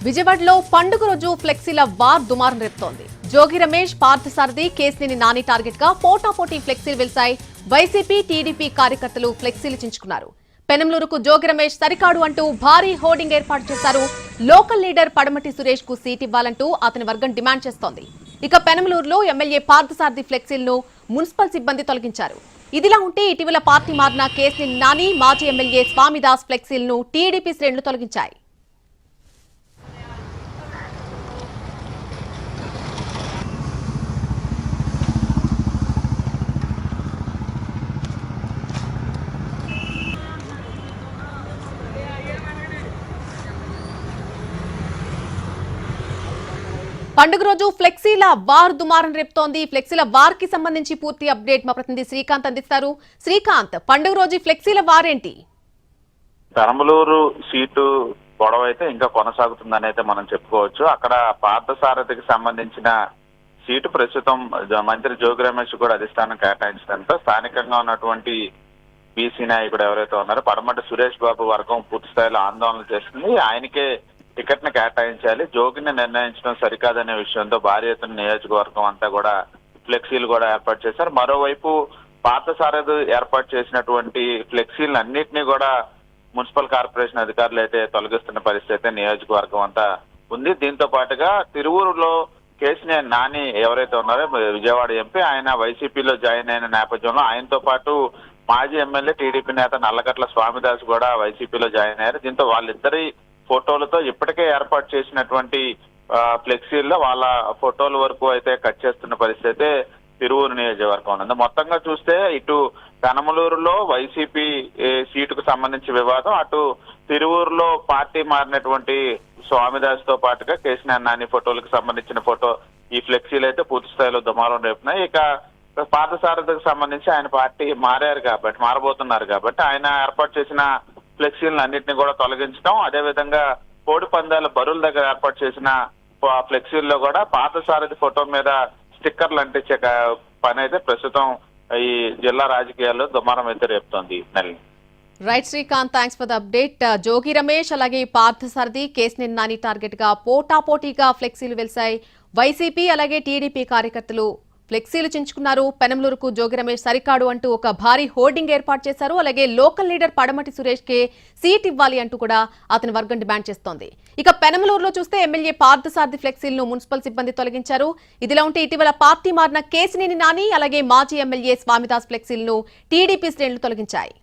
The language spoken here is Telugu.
విజయవాడలో పండుగ రోజు ఫ్లెక్సీల వార్ దుమారం రేపుతోంది. జోగి రమేష్, పార్థసారథి, కేసినేని నాని టార్గెట్ గా పోటాపోటీ ఫ్లెక్సీలు వెలిశాయి. వైసీపీ, టీడీపీ కార్యకర్తలు ఫ్లెక్సీలు చించుకున్నారు. పెనంలూరుకు జోగి రమేష్ సరికాడు అంటూ భారీ హోర్డింగ్ ఏర్పాటు చేశారు. లోకల్ లీడర్ పడమటి సురేష్ కు సీట్ ఇవ్వాలంటూ అతని వర్గం డిమాండ్ చేస్తోంది. ఇక పెనంలూరులో ఎమ్మెల్యే పార్థసారథి ఫ్లెక్సీలను మున్సిపల్ సిబ్బంది తొలగించారు. ఇదిలా ఉంటే ఇటీవల పార్టీ మారిన కేసినేని నాని, మాజీ ఎమ్మెల్యే స్వామిదాస్ ఫ్లెక్సీలను టీడీపీ శ్రేణులు తొలగించాయి. పండుగ రోజు ఫ్లెక్సీల వార్ దుమారం రేపుతోంది. ఫ్లెక్సీల వార్ కి సంబంధించి పూర్తి అప్డేట్ మా ప్రతినిధి శ్రీకాంత్ అందిస్తారు. శ్రీకాంత్, పండుగ రోజు ఫ్లెక్సీల వార్ ఏంటి? పెరంబలూరు సీటు గొడవ అయితే ఇంకా కొనసాగుతుందని అయితే మనం చెప్పుకోవచ్చు. అక్కడ పార్థసారథికి సంబంధించిన సీటు ప్రస్తుతం మంత్రి జోగి రమేష్ కూడా అధిష్టానం కేటాయించడంతో స్థానికంగా ఉన్నటువంటి బీసీ నాయకుడు ఎవరైతే ఉన్నారో పడమటి సురేష్ బాబు వర్గం పూర్తి స్థాయిలో ఆందోళన చేస్తుంది. ఆయనకే టికెట్ ని కేటాయించాలి, జోగిని నిర్ణయించడం సరికాదనే విషయంతో భారీ ఎత్తున నియోజకవర్గం అంతా కూడా ఫ్లెక్సీలు కూడా ఏర్పాటు చేశారు. మరోవైపు పార్థసారథి ఏర్పాటు చేసినటువంటి ఫ్లెక్సీలను అన్నింటినీ కూడా మున్సిపల్ కార్పొరేషన్ అధికారులు అయితే తొలగిస్తున్న పరిస్థితి నియోజకవర్గం అంతా ఉంది. దీంతో పాటుగా తిరువూరులో కేసినేని నాని ఎవరైతే ఉన్నారో విజయవాడ ఎంపీ, ఆయన వైసీపీలో జాయిన్ అయిన నేపథ్యంలో ఆయనతో పాటు మాజీ ఎమ్మెల్యే టీడీపీ నేత నల్లగట్ల స్వామిదాస్ కూడా వైసీపీలో జాయిన్ అయ్యారు. దీంతో వాళ్ళిద్దరి ఫోటోలతో ఇప్పటికే ఏర్పాటు చేసినటువంటి ఫ్లెక్సీల్లో వాళ్ళ ఫోటోల వరకు అయితే కట్ చేస్తున్న పరిస్థితి తిరువూరు నియోజకవర్గం ఉంది. మొత్తంగా చూస్తే ఇటు పెనమలూరులో వైసీపీ సీటుకు సంబంధించి వివాదం, అటు తిరువూరులో పార్టీ మారినటువంటి స్వామిదాస్ తో పాటుగా కేసినేని నాని ఫోటోలకు సంబంధించిన ఈ ఫ్లెక్సీలు అయితే పూర్తి స్థాయిలో దుమారం రేపున్నాయి. ఇక పార్థసారథికి సంబంధించి ఆయన పార్టీ మారబోతున్నారు కాబట్టి ఆయన ఏర్పాటు చేసిన ఫ్లెక్సీలను అన్నింటినీ కూడా తొలగించడం, అదేవిధంగా కోడి పందాల బరువుల దగ్గర ఏర్పాటు చేసిన ఫ్లెక్సీల్లో కూడా పార్థసారథి ఫోటో మీద స్టిక్కర్లు అంటించే పని అయితే ప్రస్తుతం ఈ జిల్లా రాజకీయాల్లో దుమారం అయితే రేపుతోంది. Right Srikanth, thanks for the update. Jogi Ramesh అలాగే పార్థసారథి, కేసినేని నాని టార్గెట్ గా పోటాపోటీగా ఫ్లెక్సీలు వెలిశాయి. వైసీపీ అలాగే టీడీపీ కార్యకర్తలు ఫ్లెక్సీలు చించుకున్నారు. పెనంలూరుకు జోగి రమేష్ సరికాడు అంటూ ఒక భారీ హోర్డింగ్ ఏర్పాటు చేశారు. అలాగే లోకల్ లీడర్ పడమటి సురేష్ కే సీట్ ఇవ్వాలి అంటూ కూడా అతని వర్గం డిమాండ్ చేస్తోంది. ఇక పెనంలూరులో చూస్తే ఎమ్మెల్యే పార్థసారథి ఫ్లెక్సీలను మున్సిపల్ సిబ్బంది తొలగించారు. ఇదిలా ఉంటే ఇటీవల పార్టీ మారిన కేసినేని నాని అలాగే మాజీ ఎమ్మెల్యే స్వామిదాస్ ఫ్లెక్సీలను టీడీపీ శ్రేణులు తొలగించాయి.